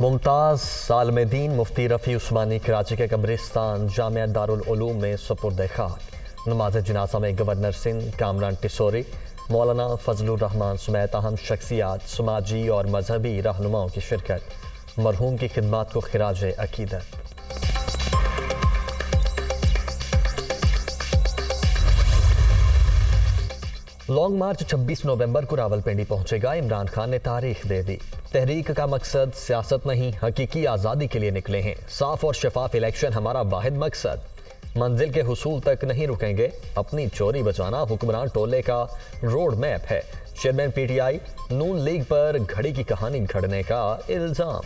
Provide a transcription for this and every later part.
मुमताज़ आलमदीन मुफ्ती रफ़ी उस्मानी कराची के कब्रिस्तान जामिया दारुल उलूम में सुपुर्द खाक। नमाज जनाजा में गवर्नर सिंध कामरान टिसोरी, मौलाना फजलुर रहमान समेत अहम शख्सियात, समाजी और मजहबी रहनुमाओं की शिरकत। मरहूम की खिदमात को खिराज अकीदत। लॉन्ग मार्च 26 नवंबर को रावलपिंडी पहुंचेगा। इमरान खान ने तारीख दे दी। तहरीक का मकसद सियासत नहीं, हकीकी आज़ादी के लिए निकले हैं। साफ और शफाफ इलेक्शन हमारा वाहिद मकसद। मंजिल के हुसूल तक नहीं रुकेंगे। अपनी चोरी बचाना हुक्मरान टोले का रोड मैप है। चेयरमैन पीटीआई, नून लीग पर घड़ी की कहानी घड़ने का इल्जाम।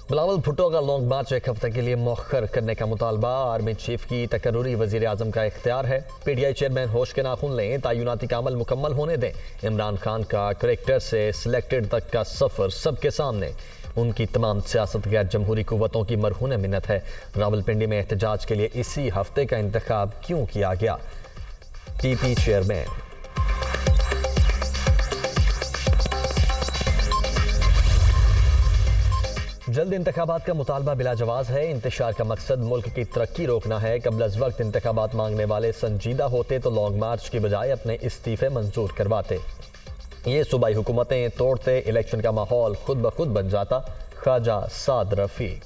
बिलावल भुट्टो का लॉन्ग मार्च एक हफ्ते के लिए मौखर करने का मुतालबा। आर्मी चीफ की तकर्रुरी वजीर आजम का इख्तियार है। पीटीआई चेयरमैन होश के नाखून लें, तय्युनाती का अमल मुकम्मल होने दें। इमरान खान का करेक्टर से सिलेक्टेड तक का सफर सबके सामने। उनकी तमाम सियासत गैर जमहूरी कुव्वतों की मरहून मिन्नत है। रावलपिंडी में एहतजाज के लिए इसी हफ्ते का इंतखाब क्यों किया गया? PP chairman. जल्द इंतखाबात का मुतालबा बिला जवाज है। इंतशार का मकसद मुल्क की तरक्की रोकना है। कबल अज वक्त इंतखाबात मांगने वाले संजीदा होते तो लॉन्ग मार्च की बजाय अपने इस्तीफे मंजूर करवाते। ये सूबाई हुकूमतें तोड़ते, इलेक्शन का माहौल खुद ब खुद बन जाता। ख्वाजा साद रफीक।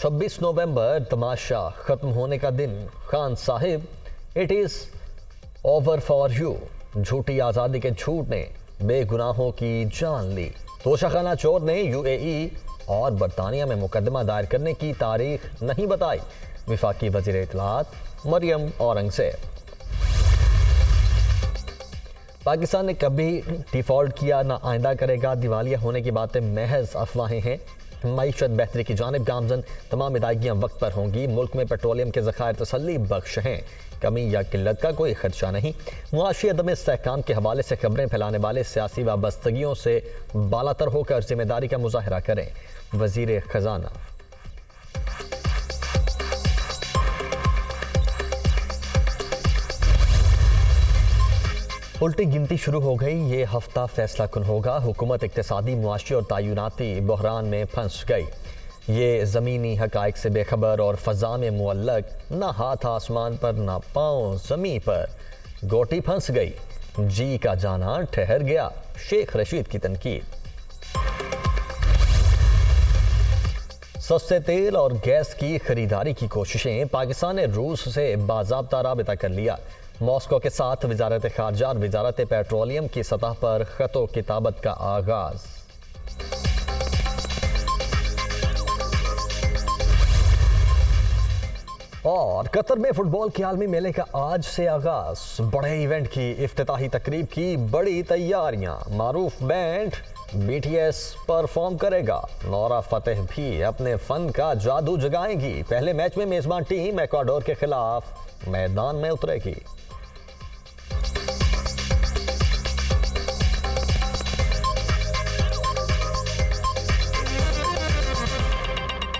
छब्बीस नवंबर तमाशा खत्म होने का दिन। Khan Sahib, it is over for you. झूठी आज़ादी के झूठ ने बेगुनाहों की जान ली। तोशाखाना चोर ने यूएई और बरतानिया में मुकदमा दायर करने की तारीख नहीं बताई। विफाकी वजीर इत्तलात मरियम औरंगजेब। पाकिस्तान ने कभी डिफॉल्ट किया ना आइंदा करेगा। दिवालिया होने की बातें महज अफवाहें हैं। मईशत बेहतरी की जानिब गामजन। तमाम अदायगियाँ वक्त पर होंगी। मुल्क में पेट्रोलियम के ज़खायर तसल्ली बख्श हैं। कमी या किल्लत का कोई खदशा नहीं। मुआशी अदम इस्तेहकाम के हवाले से खबरें फैलाने वाले सियासी वाबस्तगियों से बालातर होकर जिम्मेदारी का मुजाहरा करें। वजीर खजाना। उल्टी गिनती शुरू हो गई। ये हफ्ता फैसला कुन होगा। हुकूमत इक्तिसादी, मुआशी और तय्युनाती बहरान में फंस गई। ये ज़मीनी हकाइक से बेखबर और फ़ज़ा में मुअल्लक, ना हाथ आसमान पर ना पाँव ज़मीं पर। गोटी फंस गई, जी का जाना ठहर गया। शेख रशीद की तनकीद। सस्ते तेल और गैस की खरीदारी की कोशिशें। पाकिस्तान ने रूस से बाज़ाब्ता राबिता कर लिया। मॉस्को के साथ वजारत खारजा और वजारत पेट्रोलियम की सतह पर खतो किताबत का आगाज। और कतर में फुटबॉल के आलमी मेले का आज से आगाज। बड़े इवेंट की इफ्तिताही तकरीब की बड़ी तैयारियां। मारूफ बैंड बीटीएस परफॉर्म करेगा। नौरा फतेह भी अपने फन का जादू जगाएंगी। पहले मैच में मेजबान टीम इक्वाडोर के खिलाफ मैदान में उतरेगी।